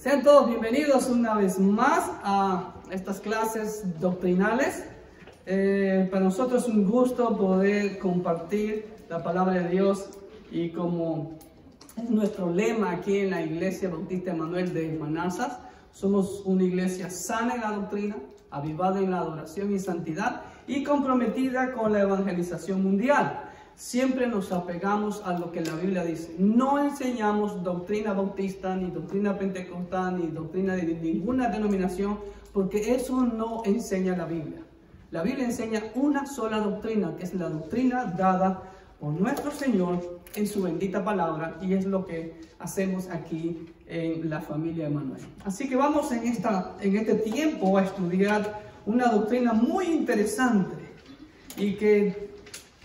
Sean todos bienvenidos una vez más a estas clases doctrinales. Para nosotros es un gusto poder compartir la palabra de Dios, y como es nuestro lema aquí en la Iglesia Bautista Emanuel de Manassas, somos una iglesia sana en la doctrina, avivada en la adoración y santidad y comprometida con la evangelización mundial. Siempre nos apegamos a lo que la Biblia dice. No enseñamos doctrina bautista, ni doctrina pentecostal, ni doctrina de ninguna denominación, porque eso no enseña la Biblia. La Biblia enseña una sola doctrina, que es la doctrina dada por nuestro Señor en su bendita palabra, y es lo que hacemos aquí en la familia Emanuel. Así que vamos en este tiempo a estudiar una doctrina muy interesante, y que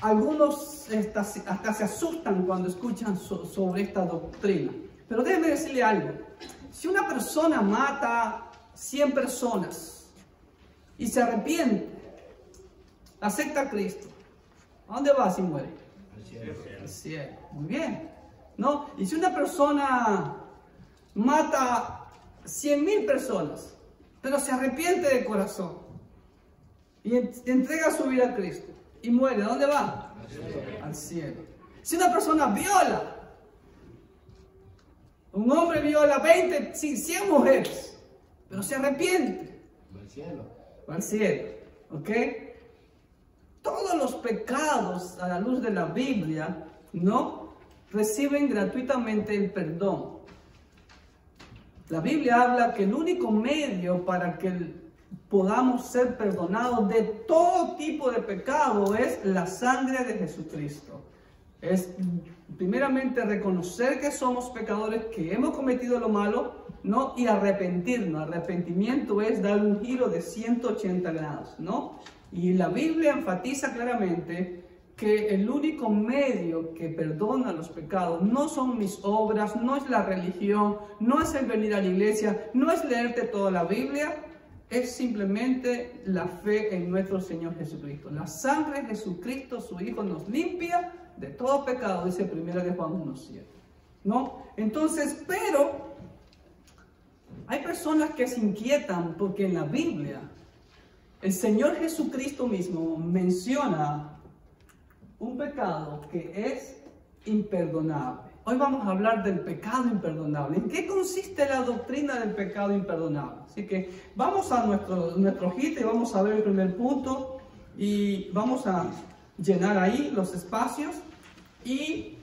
algunos hasta se asustan cuando escuchan sobre esta doctrina. Pero déjenme decirle algo. Si una persona mata 100 personas y se arrepiente, acepta a Cristo, ¿a dónde va si muere? Al cielo. Muy bien, ¿no? Y si una persona mata 100.000 personas, pero se arrepiente de corazón y entrega su vida a Cristo y muere, ¿a dónde va? Al cielo. Si una persona viola, un hombre viola 100 mujeres, pero se arrepiente, va al cielo. Va al cielo, ¿ok? Todos los pecados a la luz de la Biblia, ¿no?, reciben gratuitamente el perdón. La Biblia habla que el único medio para que podamos ser perdonados de todo tipo de pecado es la sangre de Jesucristo. Es primeramente reconocer que somos pecadores, que hemos cometido lo malo, ¿no?, y arrepentirnos. Arrepentimiento es dar un giro de 180 grados, ¿no? Y la Biblia enfatiza claramente que el único medio que perdona los pecados no son mis obras, no es la religión, no es el venir a la iglesia, no es leerte toda la Biblia, es simplemente la fe en nuestro Señor Jesucristo. La sangre de Jesucristo, su Hijo, nos limpia de todo pecado, dice 1 Juan 1:7, ¿no? Entonces, pero hay personas que se inquietan porque en la Biblia el Señor Jesucristo mismo menciona un pecado que es imperdonable. Hoy vamos a hablar del pecado imperdonable. ¿En qué consiste la doctrina del pecado imperdonable? Así que vamos a nuestro hojita y vamos a ver el primer punto y vamos a llenar ahí los espacios. Y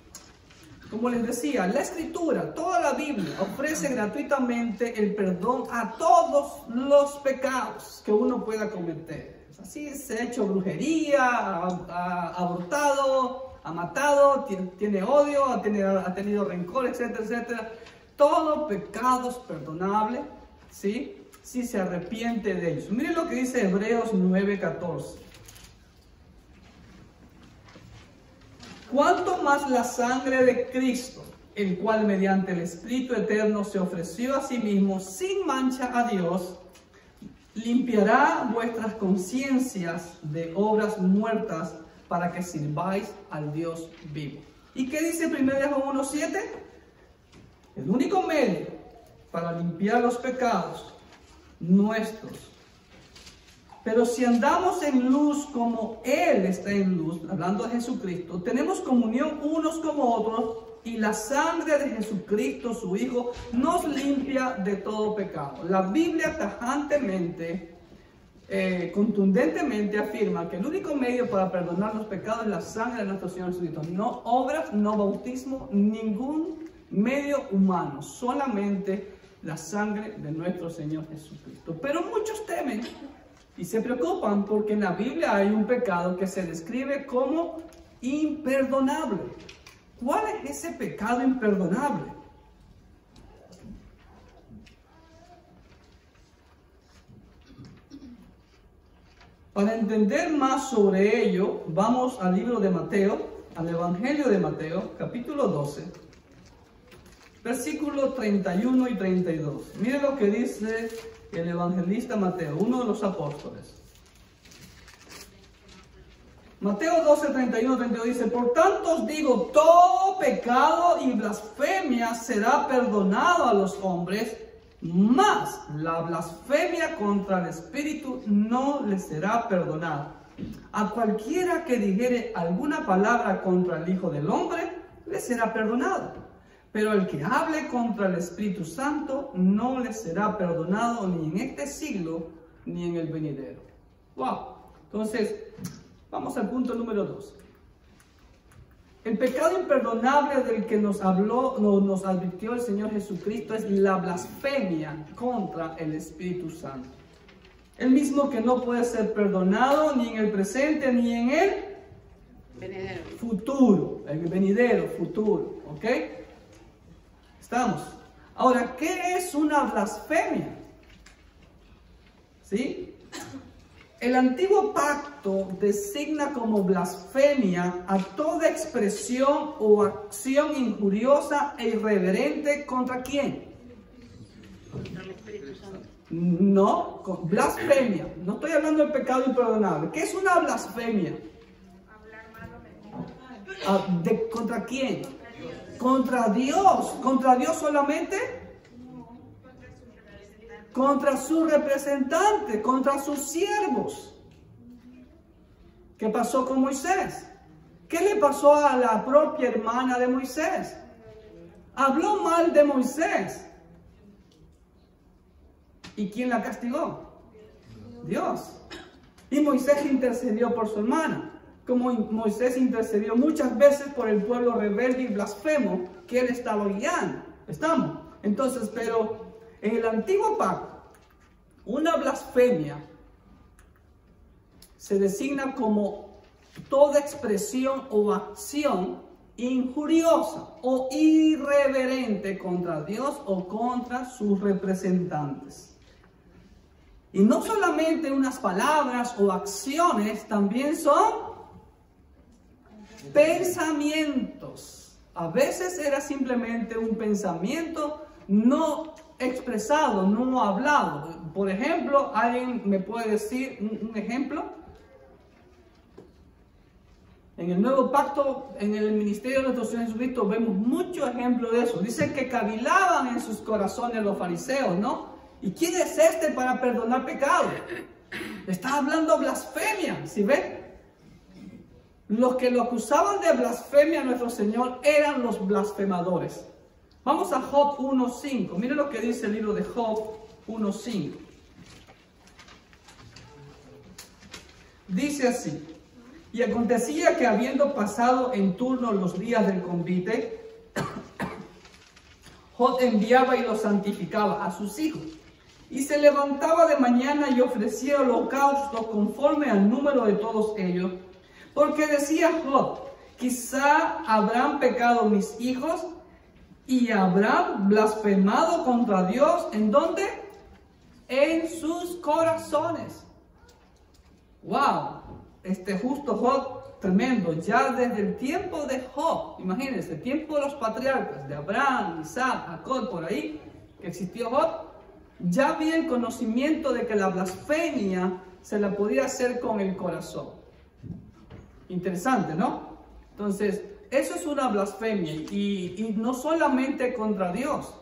como les decía, la Escritura, toda la Biblia ofrece gratuitamente el perdón a todos los pecados que uno pueda cometer. Así se ha hecho brujería, ha abortado, ha matado, tiene odio, ha tenido rencor, etcétera, etcétera. Todo pecado es perdonable, ¿sí?, si se arrepiente de ellos. Miren lo que dice Hebreos 9:14. ¿Cuánto más la sangre de Cristo, el cual mediante el Espíritu Eterno se ofreció a sí mismo sin mancha a Dios, limpiará vuestras conciencias de obras muertas para que sirváis al Dios vivo? ¿Y qué dice 1 Juan 1:7? El único medio para limpiar los pecados nuestros. Pero si andamos en luz como Él está en luz, hablando de Jesucristo, tenemos comunión unos con otros, y la sangre de Jesucristo, su Hijo, nos limpia de todo pecado. La Biblia tajantemente, contundentemente afirma que el único medio para perdonar los pecados es la sangre de nuestro Señor Jesucristo. No obras, no bautismo, ningún medio humano, solamente la sangre de nuestro Señor Jesucristo. Pero muchos temen y se preocupan porque en la Biblia hay un pecado que se describe como imperdonable. ¿Cuál es ese pecado imperdonable? Para entender más sobre ello, vamos al libro de Mateo, al Evangelio de Mateo, capítulo 12, versículos 31 y 32. Mire lo que dice el evangelista Mateo, uno de los apóstoles. Mateo 12, 31, 32 dice: por tanto os digo, todo pecado y blasfemia será perdonado a los hombres, Mas la blasfemia contra el Espíritu no le será perdonada. A cualquiera que dijere alguna palabra contra el Hijo del Hombre, le será perdonado. Pero el que hable contra el Espíritu Santo, no le será perdonado ni en este siglo, ni en el venidero. Wow. Entonces, vamos al punto número 2. El pecado imperdonable del que nos habló, nos advirtió el Señor Jesucristo es la blasfemia contra el Espíritu Santo. El mismo que no puede ser perdonado ni en el presente ni en el venidero. Futuro, el venidero, futuro, ¿ok? Estamos. Ahora, ¿qué es una blasfemia? ¿Sí? El antiguo pacto designa como blasfemia a toda expresión o acción injuriosa e irreverente ¿contra quién? Contra el Espíritu Santo. No, blasfemia. No estoy hablando del pecado imperdonable. ¿Qué es una blasfemia? Hablar malo. ¿Contra quién? Contra Dios. ¿Contra Dios solamente? Contra su representante, contra sus siervos. ¿Qué pasó con Moisés? ¿Qué le pasó a la propia hermana de Moisés? Habló mal de Moisés. ¿Y quién la castigó? Dios. Y Moisés intercedió por su hermana, como Moisés intercedió muchas veces por el pueblo rebelde y blasfemo que él estaba guiando. ¿Estamos? Entonces, pero en el antiguo pacto, una blasfemia se designa como toda expresión o acción injuriosa o irreverente contra Dios o contra sus representantes. Y no solamente unas palabras o acciones, también son pensamientos. A veces era simplemente un pensamiento no expresado, no hablado. Por ejemplo, ¿alguien me puede decir un ejemplo? En el nuevo pacto, en el ministerio de nuestro Señor Jesucristo, vemos muchos ejemplos de eso. Dice que cavilaban en sus corazones los fariseos, ¿no? ¿Y quién es este para perdonar pecados? Está hablando blasfemia, ¿sí ven? Los que lo acusaban de blasfemia a nuestro Señor eran los blasfemadores. Vamos a Job 1.5. Miren lo que dice el libro de Job 1.5. Dice así: y acontecía que habiendo pasado en turno los días del convite, Job enviaba y los santificaba a sus hijos. Y se levantaba de mañana y ofrecía holocaustos conforme al número de todos ellos. Porque decía Job: quizá habrán pecado mis hijos y habrán blasfemado contra Dios. ¿En dónde? En sus corazones. ¡Wow! Este justo Job, tremendo. Ya desde el tiempo de Job, imagínense, el tiempo de los patriarcas, de Abraham, Isaac, Jacob, por ahí, que existió Job, ya había el conocimiento de que la blasfemia se la podía hacer con el corazón. Interesante, ¿no? Entonces, eso es una blasfemia, y no solamente contra Dios,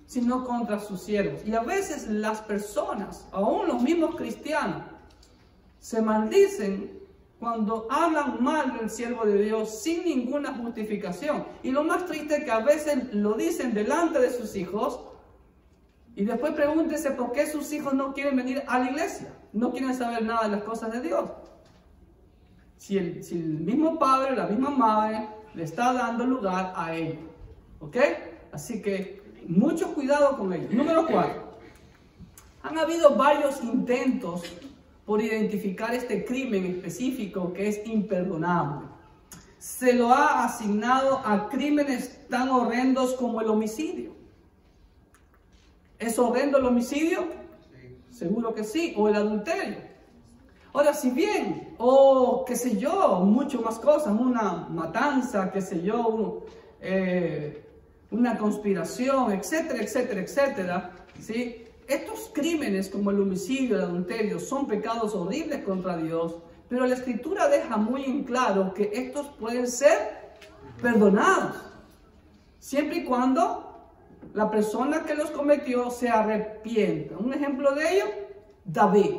sino contra sus siervos. Y a veces las personas, aún los mismos cristianos, se maldicen cuando hablan mal del siervo de Dios sin ninguna justificación. Y lo más triste es que a veces lo dicen delante de sus hijos, y después pregúntese por qué sus hijos no quieren venir a la iglesia, no quieren saber nada de las cosas de Dios. Si el mismo padre, la misma madre, le está dando lugar a ellos. ¿Ok? Así que mucho cuidado con ellos. Número 4. Han habido varios intentos por identificar este crimen específico que es imperdonable. Se lo ha asignado a crímenes tan horrendos como el homicidio. ¿Es horrendo el homicidio? Sí. Seguro que sí. O el adulterio. Ahora, si bien, o qué sé yo, mucho más cosas, una matanza, qué sé yo, una conspiración, etcétera, etcétera, etcétera, ¿sí? Estos crímenes como el homicidio, el adulterio, son pecados horribles contra Dios, pero la Escritura deja muy en claro que estos pueden ser perdonados, siempre y cuando la persona que los cometió se arrepienta. Un ejemplo de ello, David.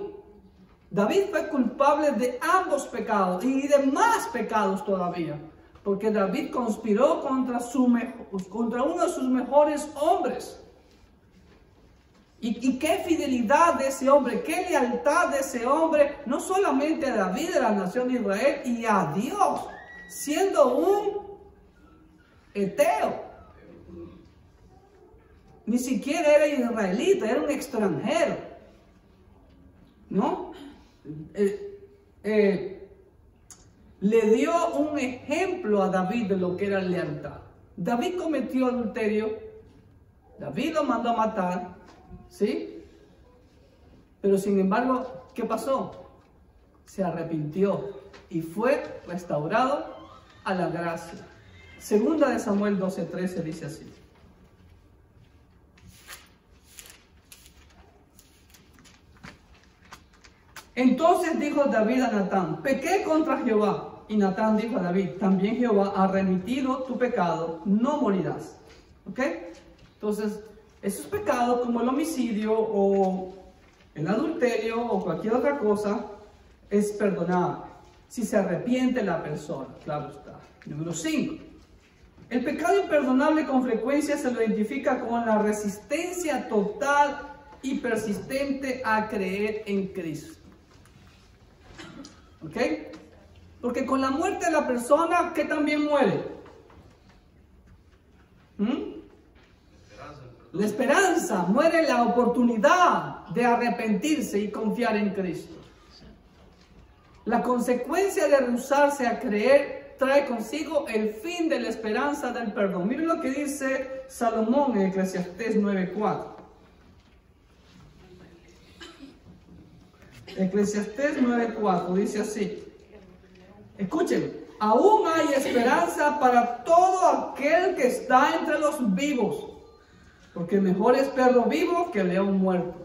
David fue culpable de ambos pecados y de más pecados todavía, porque David conspiró contra uno de sus mejores hombres. Y qué fidelidad de ese hombre, qué lealtad de ese hombre, no solamente a David de la nación de Israel y a Dios, siendo un eteo. Ni siquiera era israelita, era un extranjero, ¿no? Le dio un ejemplo a David de lo que era lealtad. David cometió adulterio, David lo mandó a matar, ¿sí? Pero sin embargo, ¿qué pasó? Se arrepintió y fue restaurado a la gracia. Segunda de Samuel 12:13 dice así. Entonces dijo David a Natán, pequé contra Jehová. Y Natán dijo a David, también Jehová ha remitido tu pecado, no morirás. ¿Ok? Entonces, esos pecados como el homicidio o el adulterio o cualquier otra cosa es perdonable si se arrepiente la persona, claro está. Número 5. El pecado imperdonable con frecuencia se lo identifica con la resistencia total y persistente a creer en Cristo. ¿Ok? Porque con la muerte de la persona, ¿qué también muere? La esperanza, muere la oportunidad de arrepentirse y confiar en Cristo. La consecuencia de rehusarse a creer trae consigo el fin de la esperanza del perdón. Miren lo que dice Salomón en Eclesiastés 9:4. Eclesiastés 9:4 dice así. Escuchen, aún hay esperanza para todo aquel que está entre los vivos, porque mejor es perro vivo que león muerto.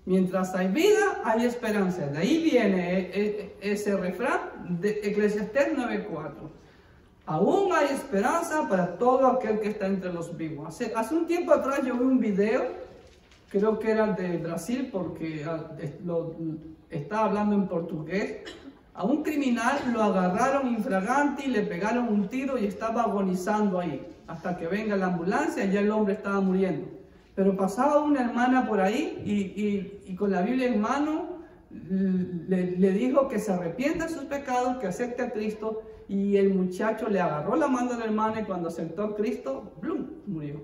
Mientras hay vida, hay esperanza. De ahí viene ese refrán de Eclesiastés 9:4. Aún hay esperanza para todo aquel que está entre los vivos. Hace un tiempo atrás yo vi un video, creo que era de Brasil, porque estaba hablando en portugués. A un criminal lo agarraron infraganti, le pegaron un tiro y estaba agonizando ahí. Hasta que venga la ambulancia, ya el hombre estaba muriendo. Pero pasaba una hermana por ahí y con la Biblia en mano le dijo que se arrepienta de sus pecados, que acepte a Cristo. Y el muchacho le agarró la mano de la hermana y cuando aceptó a Cristo, ¡blum!, murió.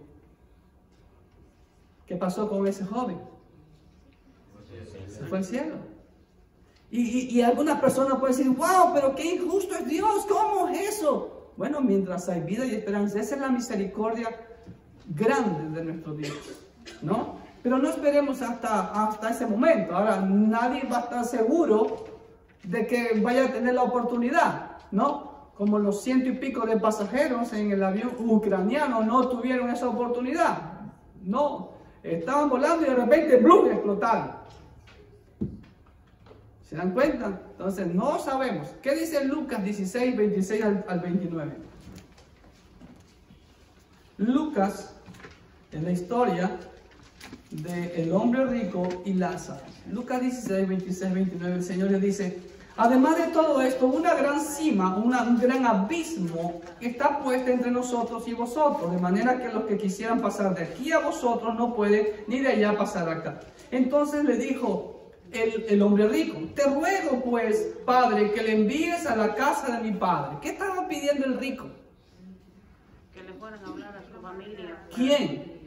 ¿Qué pasó con ese joven? Se fue al cielo. Y algunas personas pueden decir, wow, pero qué injusto es Dios, ¿cómo es eso? Bueno, mientras hay vida y esperanza, esa es la misericordia grande de nuestro Dios, ¿no? Pero no esperemos hasta ese momento. Ahora, nadie va a estar seguro de que vaya a tener la oportunidad, ¿no? Como los 100 y pico de pasajeros en el avión ucraniano no tuvieron esa oportunidad. No, estaban volando y de repente, ¡blum!, explotaron. ¿Se dan cuenta? Entonces, no sabemos. ¿Qué dice Lucas 16, 26 al 29? Lucas es la historia del hombre rico y Lázaro. Lucas 16, 26, 29, el Señor le dice, además de todo esto, una gran cima, un gran abismo está puesta entre nosotros y vosotros, de manera que los que quisieran pasar de aquí a vosotros no pueden, ni de allá pasar acá. Entonces le dijo el hombre rico, te ruego pues, Padre, que le envíes a la casa de mi padre. ¿Qué estaba pidiendo el rico? Que le fueran a hablar a su familia. ¿Quién?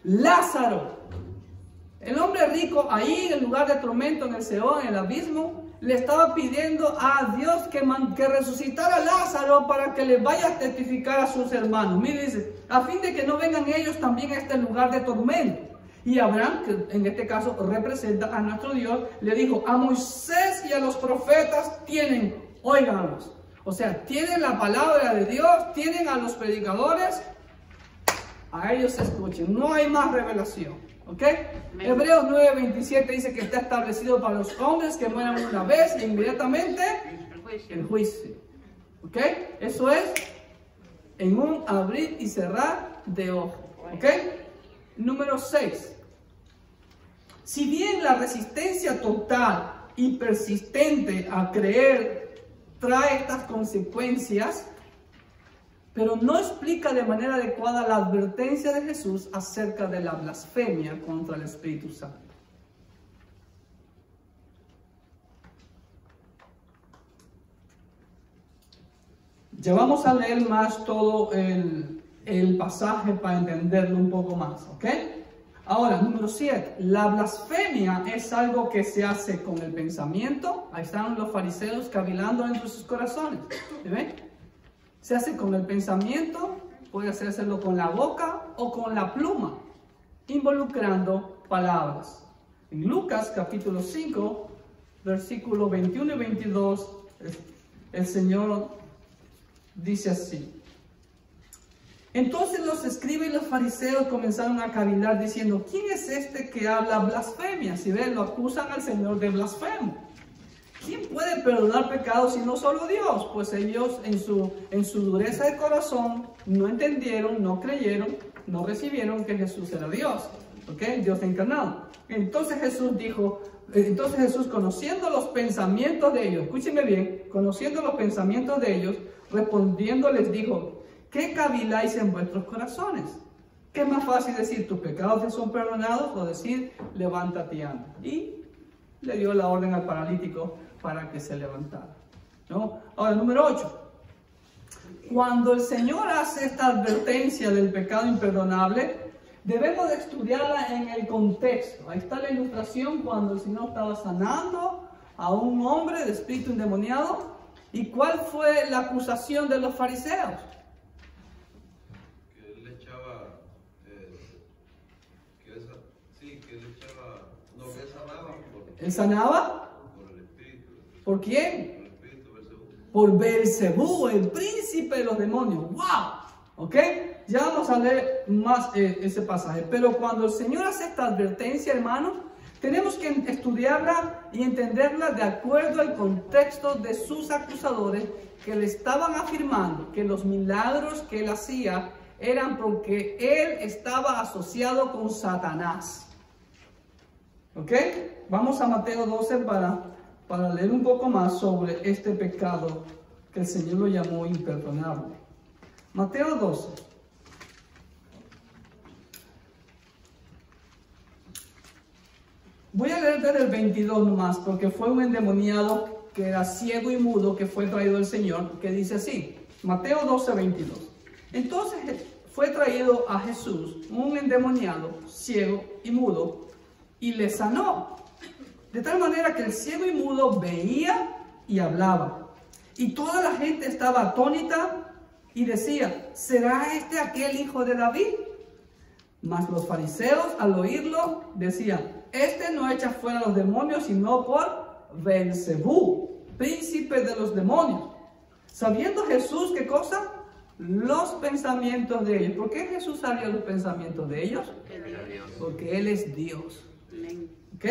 Lázaro. El hombre rico ahí en el lugar de tormento, en el Seol, en el abismo, le estaba pidiendo a Dios que resucitara a Lázaro para que le vaya a testificar a sus hermanos. Mire, dice, a fin de que no vengan ellos también a este lugar de tormento. Y Abraham, que en este caso representa a nuestro Dios, le dijo, a Moisés y a los profetas tienen, óiganlos. O sea, tienen la palabra de Dios, tienen a los predicadores, a ellos escuchen. No hay más revelación. ¿Ok? Hebreos 9:27 dice que está establecido para los hombres que mueran una vez e inmediatamente el juicio. ¿Ok? Eso es en un abrir y cerrar de ojos. ¿Ok? Número 6. Si bien la resistencia total y persistente a creer trae estas consecuencias, pero no explica de manera adecuada la advertencia de Jesús acerca de la blasfemia contra el Espíritu Santo. Ya vamos a leer más todo el pasaje para entenderlo un poco más, ¿ok? Ahora, número 7. La blasfemia es algo que se hace con el pensamiento. Ahí están los fariseos cavilando entre sus corazones. ¿Ven? Se hace con el pensamiento, puede hacerlo con la boca o con la pluma, involucrando palabras. En Lucas capítulo 5, versículos 21 y 22, el Señor dice así. Entonces los escribas y los fariseos comenzaron a cavilar diciendo, ¿quién es este que habla blasfemia? Si ven, lo acusan al Señor de blasfemo. ¿Quién puede perdonar pecados si no solo Dios? Pues ellos en su dureza de corazón no entendieron, no creyeron, no recibieron que Jesús era Dios. ¿Ok? Dios encarnado. Entonces Jesús conociendo los pensamientos de ellos, escúchenme bien, conociendo los pensamientos de ellos, respondiendo les dijo, ¿qué caviláis en vuestros corazones? ¿Qué es más fácil decir, tus pecados te son perdonados? O decir, levántate y anda. Y le dio la orden al paralítico para que se levantara, ¿no? Ahora, número 8. Cuando el Señor hace esta advertencia del pecado imperdonable, debemos de estudiarla en el contexto. Ahí está la ilustración cuando el Señor estaba sanando a un hombre de espíritu endemoniado. ¿Y cuál fue la acusación de los fariseos? Que él le echaba, no, que él sanaba. ¿Él sanaba? Por el espíritu. ¿Por quién? Por el espíritu Beelzebú. Por Beelzebú, el príncipe de los demonios. ¡Wow! ¿Ok? Ya vamos a leer más ese pasaje. Pero cuando el Señor hace esta advertencia, hermanos, tenemos que estudiarla y entenderla de acuerdo al contexto de sus acusadores que le estaban afirmando que los milagros que él hacía eran porque él estaba asociado con Satanás. ¿Ok? Vamos a Mateo 12 para leer un poco más sobre este pecado que el Señor lo llamó imperdonable. Mateo 12. Voy a leer desde el 22 nomás, porque fue un endemoniado que era ciego y mudo que fue traído al Señor, que dice así, Mateo 12, 22. Entonces fue traído a Jesús un endemoniado, ciego y mudo, y le sanó. De tal manera que el ciego y mudo veía y hablaba. Y toda la gente estaba atónita y decía, ¿será este aquel hijo de David? Mas los fariseos al oírlo decían, este no echa fuera los demonios sino por Beelzebú, príncipe de los demonios. Sabiendo Jesús, ¿qué cosa? Los pensamientos de ellos. ¿Por qué Jesús sabía los pensamientos de ellos? Porque Él es Dios. ¿Ok?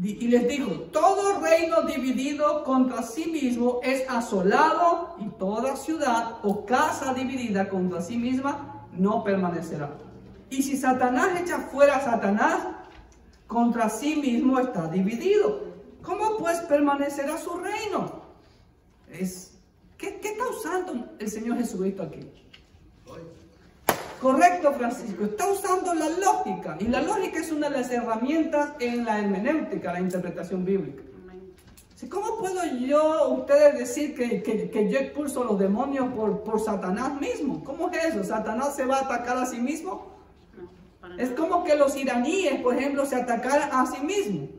Y les dijo, todo reino dividido contra sí mismo es asolado, y toda ciudad o casa dividida contra sí misma no permanecerá. Y si Satanás echa fuera a Satanás, contra sí mismo está dividido. ¿Cómo pues permanecerá su reino? ¿Qué está usando el Señor Jesucristo aquí? Correcto, Francisco. Está usando la lógica. Y la lógica es una de las herramientas en la hermenéutica, la interpretación bíblica. ¿Cómo puedo ustedes decir que yo expulso a los demonios por Satanás mismo? ¿Cómo es eso? ¿Satanás se va a atacar a sí mismo? Es como que los iraníes, por ejemplo, se atacaran a sí mismos.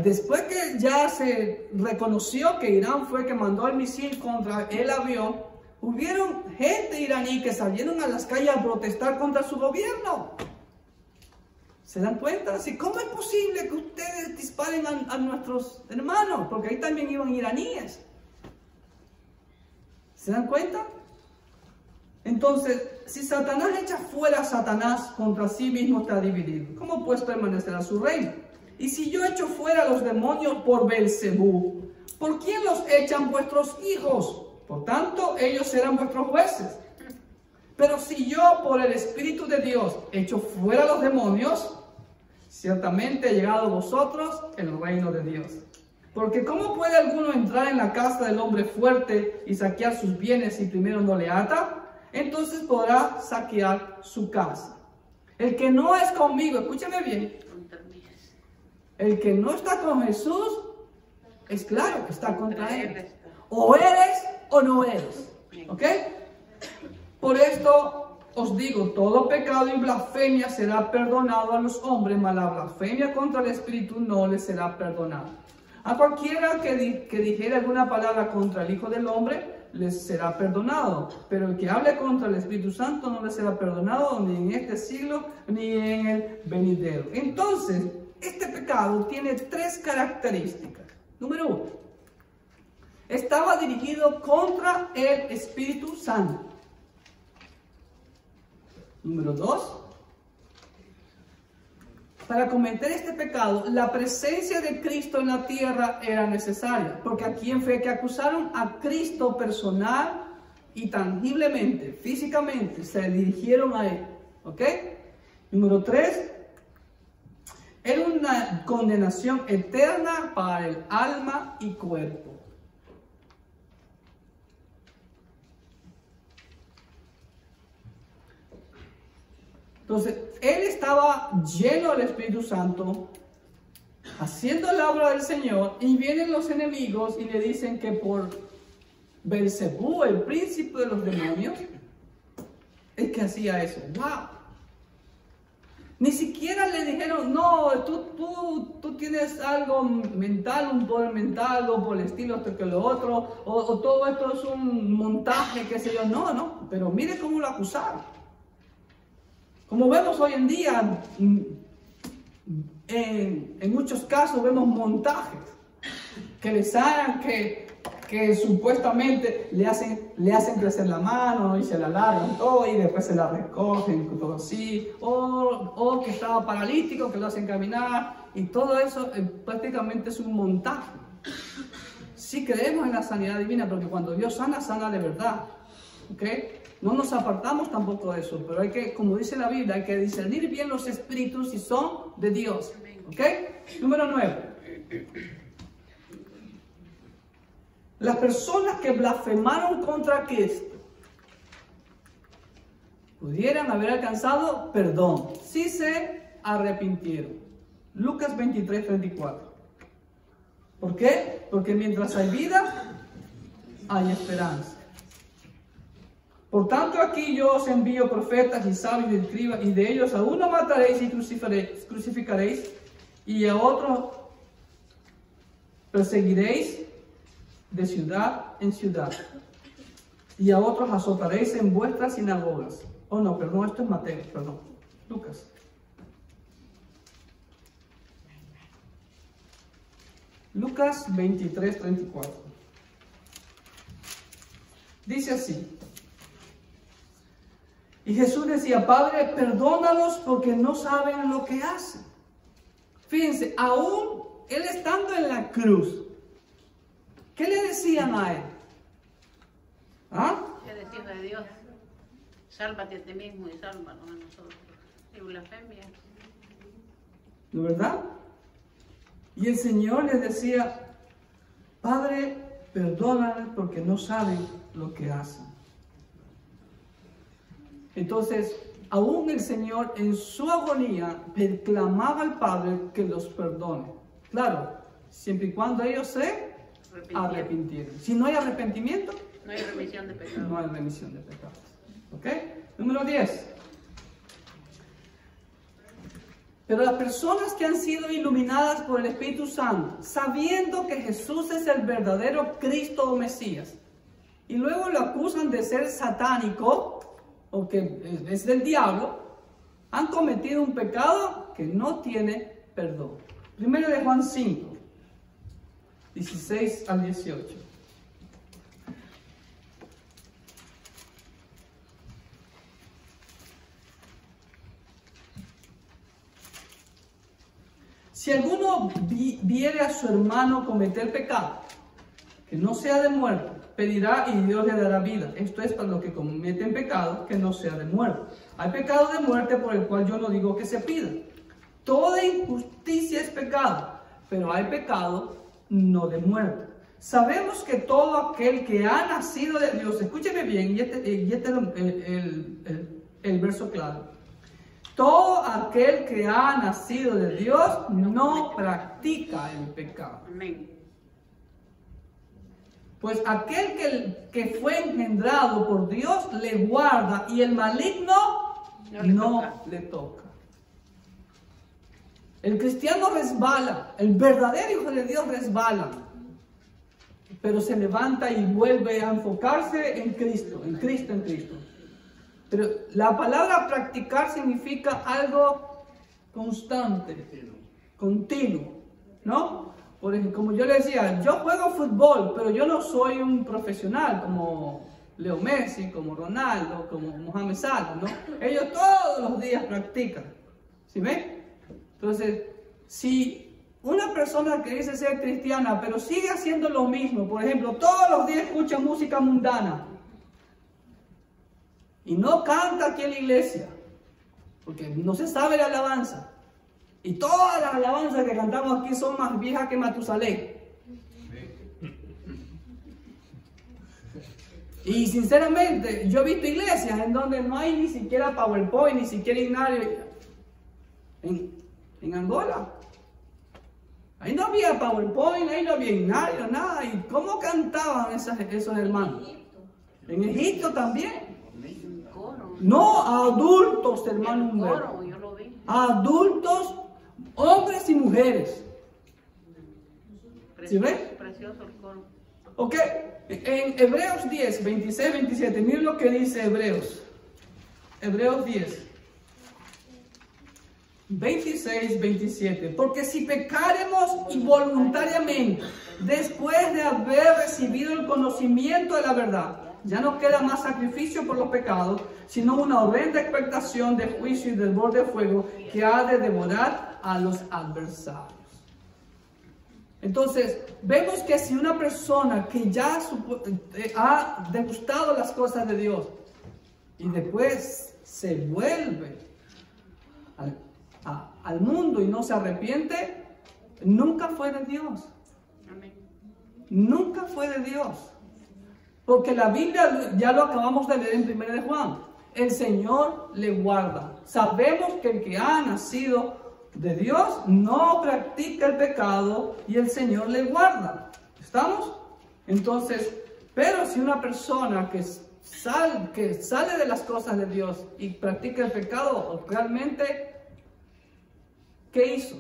Después que ya se reconoció que Irán fue el que mandó el misil contra el avión, hubieron gente iraní que salieron a las calles a protestar contra su gobierno. ¿Se dan cuenta? Así, ¿cómo es posible que ustedes disparen a nuestros hermanos? Porque ahí también iban iraníes. ¿Se dan cuenta? Entonces, si Satanás echa fuera a Satanás, contra sí mismo está dividido. ¿Cómo pues permanecerá su reino? Y si yo echo fuera a los demonios por Beelzebú, ¿por quién los echan vuestros hijos? Por tanto, ellos serán vuestros jueces. Pero si yo, por el Espíritu de Dios, echo fuera los demonios, ciertamente ha llegado a vosotros el reino de Dios. Porque ¿cómo puede alguno entrar en la casa del hombre fuerte y saquear sus bienes si primero no le ata? Entonces podrá saquear su casa. El que no es conmigo, escúchame bien, el que no está con Jesús, es claro que está contra él. O eres o no eres. ¿Ok? Por esto os digo, todo pecado y blasfemia será perdonado a los hombres, mas la blasfemia contra el Espíritu no les será perdonada. A cualquiera que dijere alguna palabra contra el Hijo del Hombre, les será perdonado. Pero el que hable contra el Espíritu Santo no les será perdonado ni en este siglo ni en el venidero. Entonces, este pecado tiene tres características. Número uno, estaba dirigido contra el Espíritu Santo. Número dos, para cometer este pecado, la presencia de Cristo en la tierra era necesaria. Porque ¿a quién fue que acusaron? A Cristo personal y tangiblemente, físicamente, se dirigieron a Él. ¿Ok? Número tres, era una condenación eterna para el alma y cuerpo. Entonces, él estaba lleno del Espíritu Santo, haciendo la obra del Señor, y vienen los enemigos y le dicen que por Belzebú, el príncipe de los demonios, es que hacía eso. ¡Wow! Ni siquiera le dijeron, no, tú tienes algo mental, un poder mental, o por el estilo, esto que lo otro, o todo esto es un montaje, qué sé yo. No, pero mire cómo lo acusaron. Como vemos hoy en día, en muchos casos vemos montajes que les hagan que supuestamente le hacen crecer la mano y se la largan todo y después se la recogen, todo así, o que estaba paralítico, que lo hacen caminar, y todo eso prácticamente es un montaje. Sí creemos en la sanidad divina, porque cuando Dios sana, sana de verdad. ¿Ok? No nos apartamos tampoco de eso, pero hay que, como dice la Biblia, hay que discernir bien los espíritus si son de Dios. ¿Ok? Número 9. Las personas que blasfemaron contra Cristo pudieran haber alcanzado perdón si se arrepintieron. Lucas 23:34. ¿Por qué? Porque mientras hay vida, hay esperanza. Por tanto, aquí yo os envío profetas y sabios y escribas, y de ellos a uno mataréis y crucificaréis, y a otro perseguiréis de ciudad en ciudad, y a otros azotaréis en vuestras sinagogas. Oh no, perdón, esto es Mateo, perdón, Lucas. Lucas 23:34. Dice así. Y Jesús decía, Padre, perdónalos porque no saben lo que hacen. Fíjense, aún Él estando en la cruz, ¿qué le decían a Él? ¿Ah? ¿Qué decís de Dios? Sálvate a ti mismo y sálvanos a nosotros. Y blasfemia. ¿No es verdad? Y el Señor les decía, Padre, perdónalos porque no saben lo que hacen. Entonces, aún el Señor en su agonía le clamaba al Padre que los perdone. Claro, siempre y cuando ellos se arrepintieron. Si no hay arrepentimiento, no hay remisión de pecados. No hay remisión de pecados. ¿Ok? Número 10. Pero las personas que han sido iluminadas por el Espíritu Santo, sabiendo que Jesús es el verdadero Cristo o Mesías, y luego lo acusan de ser satánico, o que es del diablo, han cometido un pecado que no tiene perdón. Primero de Juan 5, 16 al 18. Si alguno viere a su hermano cometer pecado, que no sea de muerte, pedirá y Dios le dará vida. Esto es para los que cometen pecado que no sea de muerte. Hay pecado de muerte por el cual yo no digo que se pida. Toda injusticia es pecado, pero hay pecado no de muerte. Sabemos que todo aquel que ha nacido de Dios, escúcheme bien, y este es el verso claro. Todo aquel que ha nacido de Dios no practica el pecado. Amén. Pues aquel que fue engendrado por Dios le guarda y el maligno no le toca. El cristiano resbala, el verdadero hijo de Dios resbala, pero se levanta y vuelve a enfocarse en Cristo, en Cristo, en Cristo. Pero la palabra practicar significa algo constante, continuo, ¿no? Por ejemplo, como yo le decía, yo juego fútbol, pero yo no soy un profesional como Leo Messi, como Ronaldo, como Mohamed Salah, ¿no? Ellos todos los días practican, ¿sí ven? Entonces, si una persona que dice ser cristiana, pero sigue haciendo lo mismo, por ejemplo, todos los días escucha música mundana y no canta aquí en la iglesia, porque no se sabe la alabanza, y todas las alabanzas que cantamos aquí son más viejas que Matusalén. Y sinceramente, yo he visto iglesias en donde no hay ni siquiera PowerPoint, ni siquiera himnario. En Angola, ahí no había PowerPoint, ahí no había himnario, nada. ¿Y cómo cantaban esos hermanos? En Egipto también. No, adultos, hermano Humberto. Adultos, hombres y mujeres. ¿Sí ven? Precioso el coro. Ok, en Hebreos 10, 26, 27, miren lo que dice Hebreos. Hebreos 10, 26, 27. Porque si pecaremos involuntariamente, después de haber recibido el conocimiento de la verdad, ya no queda más sacrificio por los pecados, sino una horrenda expectación de juicio y del borde de fuego que ha de devorar a los adversarios. Entonces, vemos que si una persona que ya ha degustado las cosas de Dios y después se vuelve al mundo y no se arrepiente, nunca fue de Dios. Amén. Nunca fue de Dios. Porque la Biblia, ya lo acabamos de leer en 1 de Juan, el Señor le guarda. Sabemos que el que ha nacido de Dios no practica el pecado y el Señor le guarda. ¿Estamos? Entonces, pero si una persona que sale de las cosas de Dios y practica el pecado, realmente, ¿qué hizo?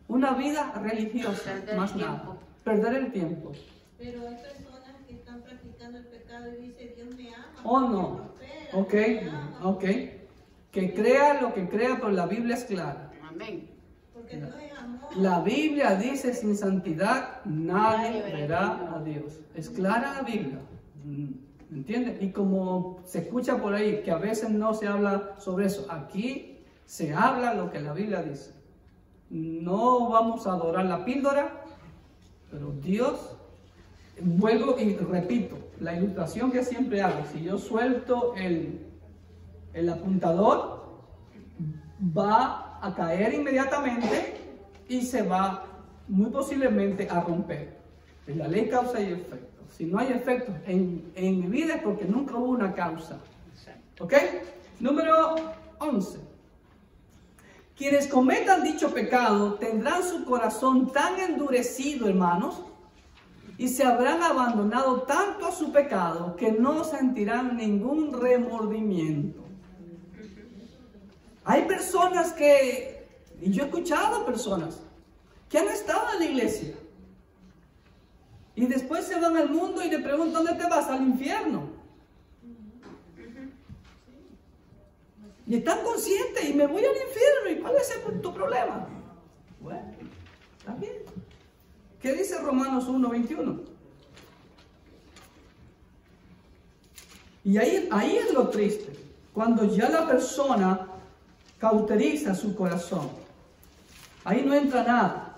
Una vida religiosa, más nada. Perder el tiempo. Pero hay personas que están practicando el pecado y dicen, Dios me ama. ¿O no? Ok, ok. Que crea lo que crea, pero la Biblia es clara. Amén. Porque Dios es amor. La Biblia dice, sin santidad nadie verá a Dios. Es clara la Biblia. ¿Me entiendes? Y como se escucha por ahí que a veces no se habla sobre eso, aquí se habla lo que la Biblia dice. No vamos a adorar la píldora, pero Dios, vuelvo y repito, la ilustración que siempre hago, si yo suelto el apuntador, va a caer inmediatamente y se va muy posiblemente a romper. Es la ley causa y efecto. Si no hay efecto en mi vida es porque nunca hubo una causa. ¿Ok? Número 11. Quienes cometan dicho pecado tendrán su corazón tan endurecido, hermanos, y se habrán abandonado tanto a su pecado que no sentirán ningún remordimiento. Hay personas y yo he escuchado personas que han estado en la iglesia y después se van al mundo y le preguntan, ¿dónde te vas? Al infierno. Y están conscientes y me voy al infierno. ¿Y cuál es tu problema? Bueno, está bien. ¿Qué dice Romanos 1:21? Y ahí es lo triste. Cuando ya la persona cauteriza su corazón. Ahí no entra nada.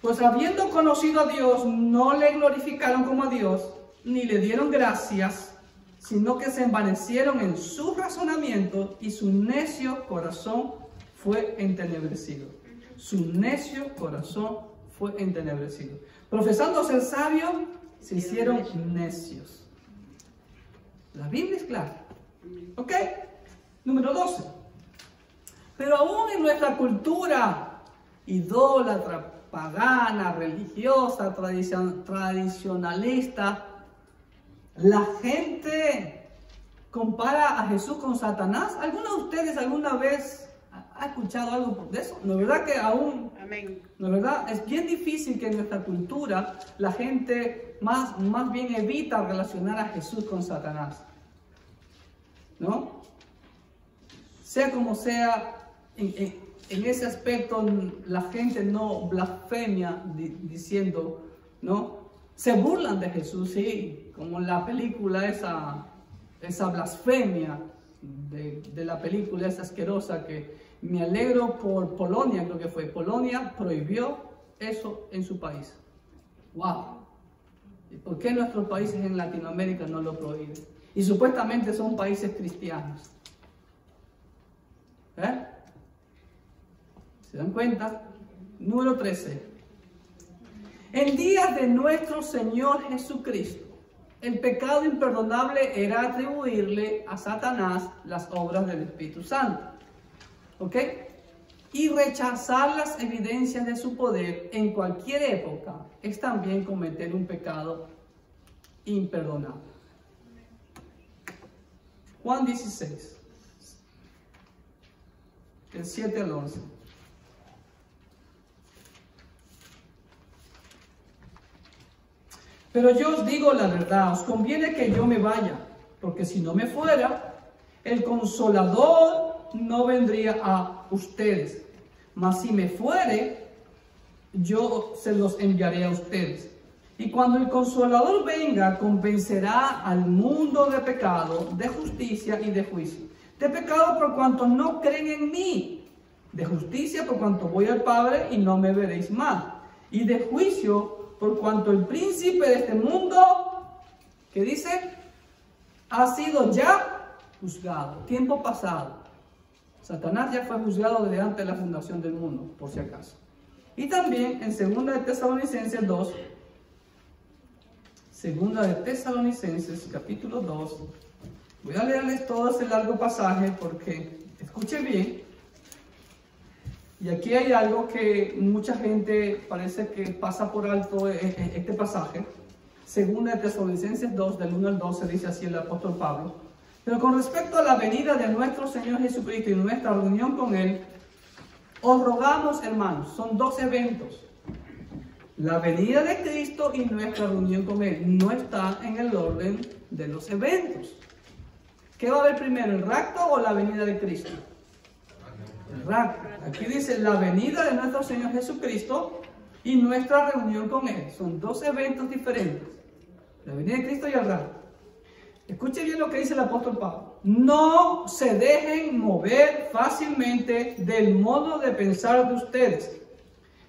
Pues habiendo conocido a Dios, no le glorificaron como a Dios, ni le dieron gracias, sino que se envanecieron en su razonamiento y su necio corazón fue entenebrecido. Su necio corazón fue entenebrecido. Profesando ser sabios, se hicieron necios. La Biblia es clara. ¿Ok? Número 12. Pero aún en nuestra cultura idólatra, pagana, religiosa, tradicionalista, la gente compara a Jesús con Satanás. ¿Alguno de ustedes alguna vez ha escuchado algo de eso? ¿No es verdad que aún? Amén. ¿No es verdad? Es bien difícil que en nuestra cultura la gente más bien evita relacionar a Jesús con Satanás, ¿no? Sea como sea, en ese aspecto la gente no blasfemia diciendo, ¿no? Se burlan de Jesús, sí, como en la película esa blasfemia de la película esa asquerosa que me alegro por Polonia, creo que fue. Polonia prohibió eso en su país. ¡Wow! ¿Y por qué nuestros países en Latinoamérica no lo prohíben? Y supuestamente son países cristianos. ¿Se dan cuenta? Número 13. En días de nuestro Señor Jesucristo, el pecado imperdonable era atribuirle a Satanás las obras del Espíritu Santo. ¿Ok? Y rechazar las evidencias de su poder en cualquier época es también cometer un pecado imperdonable. Juan 16, del 7 al 11. Pero yo os digo la verdad, os conviene que yo me vaya, porque si no me fuera, el Consolador no vendría a ustedes. Mas si me fuere, yo se los enviaré a ustedes. Y cuando el Consolador venga, convencerá al mundo de pecado, de justicia y de juicio. De pecado por cuanto no creen en mí. De justicia por cuanto voy al Padre y no me veréis más. Y de juicio por cuanto el príncipe de este mundo, ¿qué dice? Ha sido ya juzgado. Tiempo pasado. Satanás ya fue juzgado desde antes de la fundación del mundo, por si acaso. Y también en 2 de Tesalonicenses 2, 2 de Tesalonicenses capítulo 2, voy a leerles todo ese largo pasaje porque, escuche bien, y aquí hay algo que mucha gente parece que pasa por alto este pasaje. 2 de Tesalonicenses 2, del 1 al 12, dice así el apóstol Pablo. Pero con respecto a la venida de nuestro Señor Jesucristo y nuestra reunión con Él, os rogamos, hermanos, son dos eventos. La venida de Cristo y nuestra reunión con Él no está en el orden de los eventos. ¿Qué va a haber primero, el rapto o la venida de Cristo? El rapto. Aquí dice la venida de nuestro Señor Jesucristo y nuestra reunión con Él. Son dos eventos diferentes. La venida de Cristo y el rapto. Escuchen bien lo que dice el apóstol Pablo. No se dejen mover fácilmente del modo de pensar de ustedes,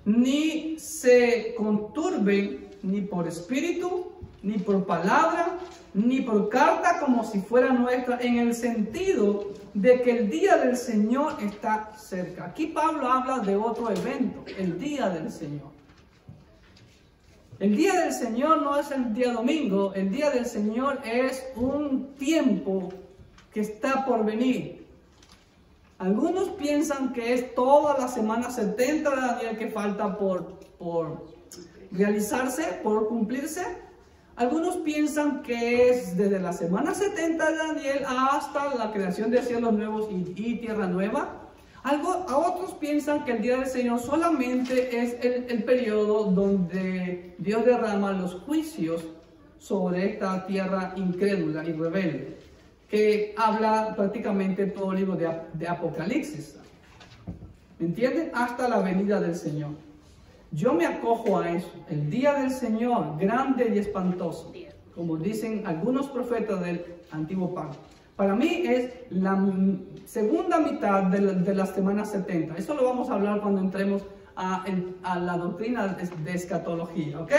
ni se conturben ni por espíritu, ni por palabra, ni por carta como si fuera nuestra, en el sentido de que el día del Señor está cerca. Aquí Pablo habla de otro evento, el día del Señor. El día del Señor no es el día domingo, el día del Señor es un tiempo que está por venir. Algunos piensan que es toda la semana 70 de Daniel que falta por realizarse, por cumplirse. Algunos piensan que es desde la semana 70 de Daniel hasta la creación de cielos nuevos y tierra nueva. A otros piensan que el día del Señor solamente es el periodo donde Dios derrama los juicios sobre esta tierra incrédula y rebelde, que habla prácticamente todo el libro de Apocalipsis. ¿Me entienden? Hasta la venida del Señor. Yo me acojo a eso, el día del Señor, grande y espantoso, como dicen algunos profetas del Antiguo Pacto. Para mí es la segunda mitad de la semana 70. Eso lo vamos a hablar cuando entremos a la doctrina de escatología, ¿ok?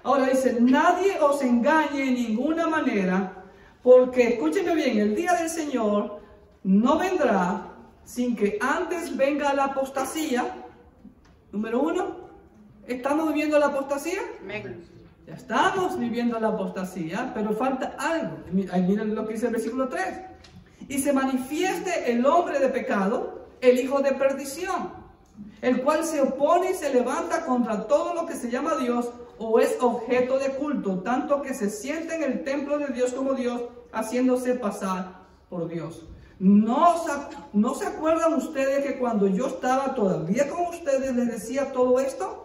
Ahora dice, nadie os engañe en ninguna manera, porque, escúcheme bien, el día del Señor no vendrá sin que antes venga la apostasía. Número 1, ¿estamos viviendo la apostasía? Amén. Ya estamos viviendo la apostasía, pero falta algo. Ahí miren lo que dice el versículo 3. Y se manifieste el hombre de pecado, el hijo de perdición, el cual se opone y se levanta contra todo lo que se llama Dios o es objeto de culto, tanto que se siente en el templo de Dios como Dios, haciéndose pasar por Dios. ¿No se acuerdan ustedes que cuando yo estaba todavía con ustedes les decía todo esto?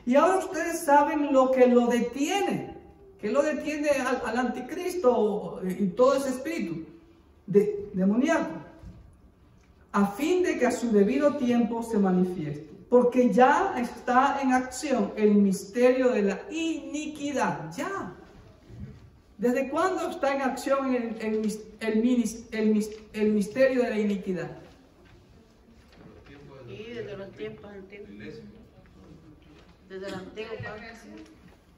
Y ahora ustedes saben lo que lo detiene. Que lo detiene al anticristo y todo ese espíritu demoníaco. A fin de que a su debido tiempo se manifieste. Porque ya está en acción el misterio de la iniquidad. Ya. ¿Desde cuándo está en acción el misterio de la iniquidad? Y desde los tiempos antiguos. Desde el antiguo pacto.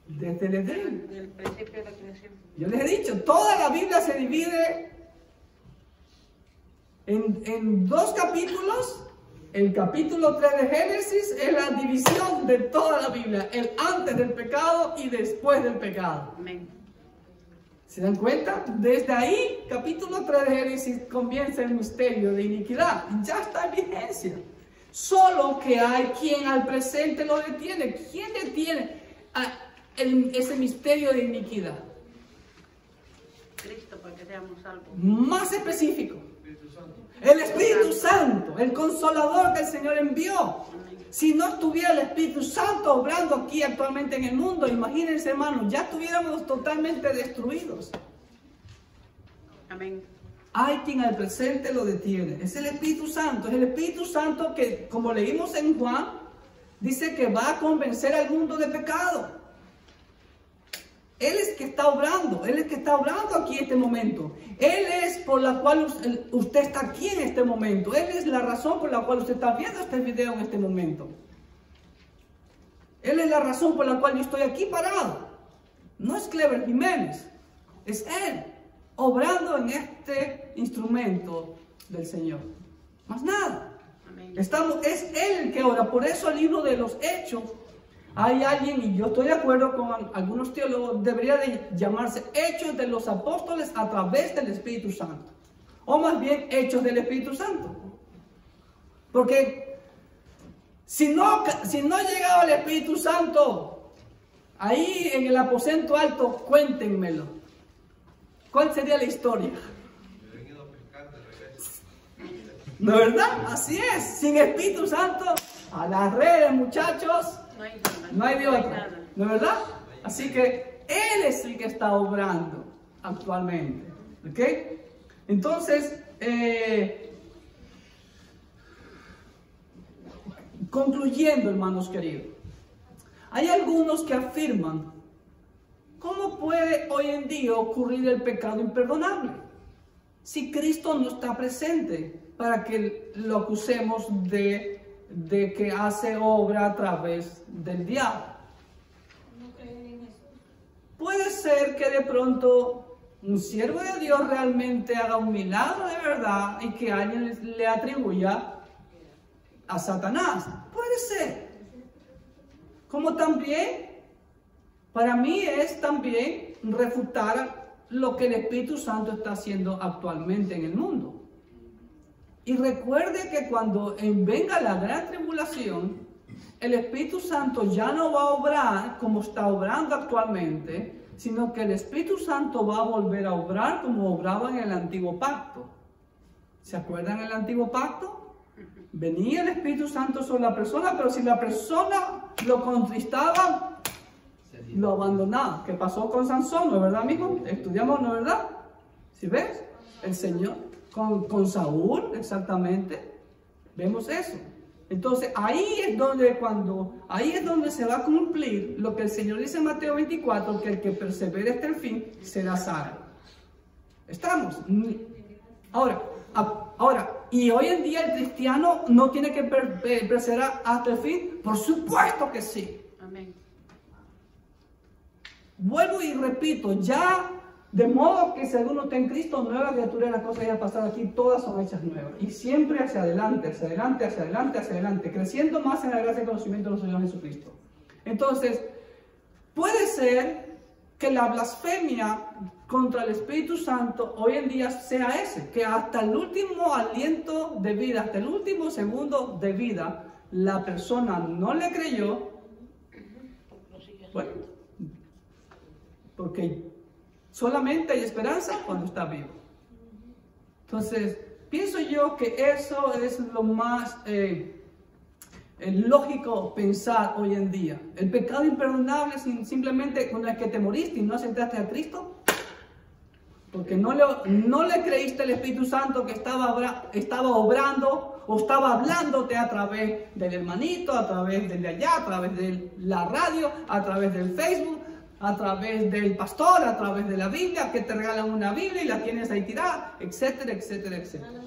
Desde el Edén. Desde el principio de la creación. Yo les he dicho, toda la Biblia se divide en 2 capítulos. El capítulo 3 de Génesis es la división de toda la Biblia. El antes del pecado y después del pecado. Amén. ¿Se dan cuenta? Desde ahí, capítulo 3 de Génesis, comienza el misterio de iniquidad. Ya está en vigencia. Solo que hay quien al presente lo detiene. ¿Quién detiene ese misterio de iniquidad? Cristo, para que seamos salvos. Más específico. El Espíritu Santo, el Consolador que el Señor envió. Amén. Si no estuviera el Espíritu Santo obrando aquí actualmente en el mundo, imagínense, hermanos, ya estuviéramos totalmente destruidos. Amén. Hay quien al presente lo detiene. Es el Espíritu Santo. Es el Espíritu Santo que, como leímos en Juan, dice que va a convencer al mundo de pecado. Él es que está obrando. Él es que está obrando aquí en este momento. Él es por la cual usted está aquí en este momento. Él es la razón por la cual usted está viendo este video en este momento. Él es la razón por la cual yo estoy aquí parado. No es Clever Jiménez. Es Él obrando en este instrumento del Señor. Más nada. Amén. Es Él el que obra. Por eso el libro de los Hechos, hay alguien, y yo estoy de acuerdo con algunos teólogos, debería de llamarse Hechos de los Apóstoles a través del Espíritu Santo. O más bien Hechos del Espíritu Santo. Porque si no llegaba el Espíritu Santo, ahí en el aposento alto, cuéntenmelo. ¿Cuál sería la historia? ¿No es verdad? Así es. Sin Espíritu Santo, a las redes, muchachos, no hay de otra. ¿No es verdad? Así que Él es el que está obrando actualmente. ¿Ok? Entonces, concluyendo, hermanos queridos, hay algunos que afirman: ¿cómo puede hoy en día ocurrir el pecado imperdonable si Cristo no está presente para que lo acusemos de que hace obra a través del diablo? No creen en eso. Puede ser que de pronto un siervo de Dios realmente haga un milagro de verdad y que alguien le atribuya a Satanás. Puede ser. Como también, para mí es también refutar lo que el Espíritu Santo está haciendo actualmente en el mundo. Y recuerde que cuando venga la gran tribulación, el Espíritu Santo ya no va a obrar como está obrando actualmente, sino que el Espíritu Santo va a volver a obrar como obraba en el antiguo pacto. ¿Se acuerdan del antiguo pacto? Venía el Espíritu Santo sobre la persona, pero si la persona lo contristaba, lo abandonaba. ¿Qué pasó con Sansón? ¿No es verdad, amigo? Estudiamos, ¿no es verdad? ¿Sí ves? El Señor, con Saúl, exactamente, vemos eso. Entonces, ahí es donde se va a cumplir lo que el Señor dice en Mateo 24, que el que persevere hasta el fin será salvo. ¿Estamos? Ahora, Y hoy en día el cristiano no tiene que perseverar hasta el fin. Por supuesto que sí. Amén. Vuelvo y repito, ya de modo que si alguno está en Cristo, nueva criatura, las cosas ya pasaron aquí, todas son hechas nuevas. Y siempre hacia adelante, hacia adelante, hacia adelante, hacia adelante, creciendo más en la gracia y conocimiento de nuestro Señor Jesucristo. Entonces, puede ser que la blasfemia contra el Espíritu Santo hoy en día sea ese, que hasta el último aliento de vida, hasta el último segundo de vida, la persona no le creyó. Bueno, porque solamente hay esperanza cuando está vivo. Entonces, pienso yo que eso es lo más lógico pensar hoy en día. El pecado imperdonable simplemente una vez que te moriste y no aceptaste a Cristo, porque no le creíste al Espíritu Santo que estaba obrando o estaba hablándote a través del hermanito, a través de allá, a través de la radio, a través del Facebook, a través del pastor, a través de la Biblia, que te regalan una Biblia y la tienes ahí tirada, etcétera, etcétera, etcétera.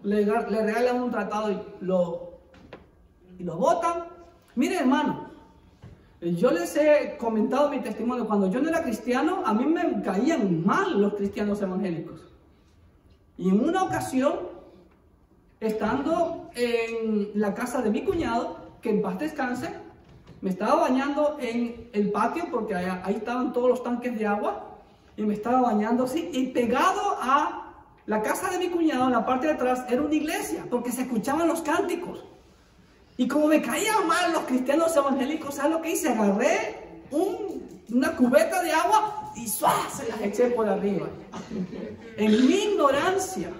Le regalan un tratado y lo botan. Miren, hermano, yo les he comentado mi testimonio. Cuando yo no era cristiano, a mí me caían mal los cristianos evangélicos. Y en una ocasión, estando en la casa de mi cuñado, que en paz descanse, me estaba bañando en el patio porque ahí estaban todos los tanques de agua y me estaba bañando así, y pegado a la casa de mi cuñado, en la parte de atrás, era una iglesia porque se escuchaban los cánticos. Y como me caían mal los cristianos evangélicos, ¿sabes lo que hice? Agarré una cubeta de agua y ¡suá! Se las eché por arriba. En mi ignorancia.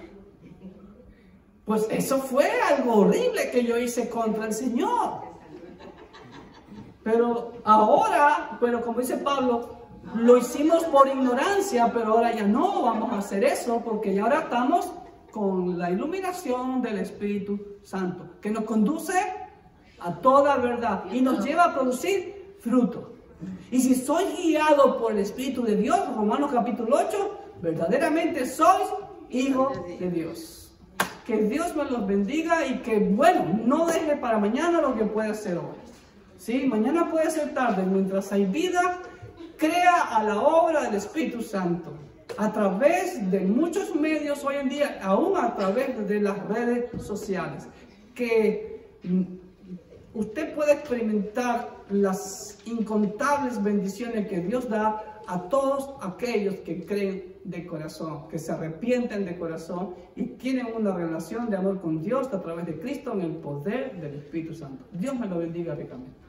Pues eso fue algo horrible que yo hice contra el Señor. Pero ahora, como dice Pablo, lo hicimos por ignorancia, pero ahora ya no vamos a hacer eso, porque ya ahora estamos con la iluminación del Espíritu Santo, que nos conduce a toda verdad y nos lleva a producir fruto. Y si soy guiado por el Espíritu de Dios, Romanos capítulo 8, verdaderamente sois hijos de Dios. Que Dios me los bendiga y que, bueno, no deje para mañana lo que puede hacer hoy. ¿Sí? Mañana puede ser tarde, mientras hay vida, crea a la obra del Espíritu Santo. A través de muchos medios hoy en día, aún a través de las redes sociales. Que usted puede experimentar las incontables bendiciones que Dios da a todos aquellos que creen de corazón, que se arrepienten de corazón y tienen una relación de amor con Dios a través de Cristo en el poder del Espíritu Santo. Dios me lo bendiga ricamente.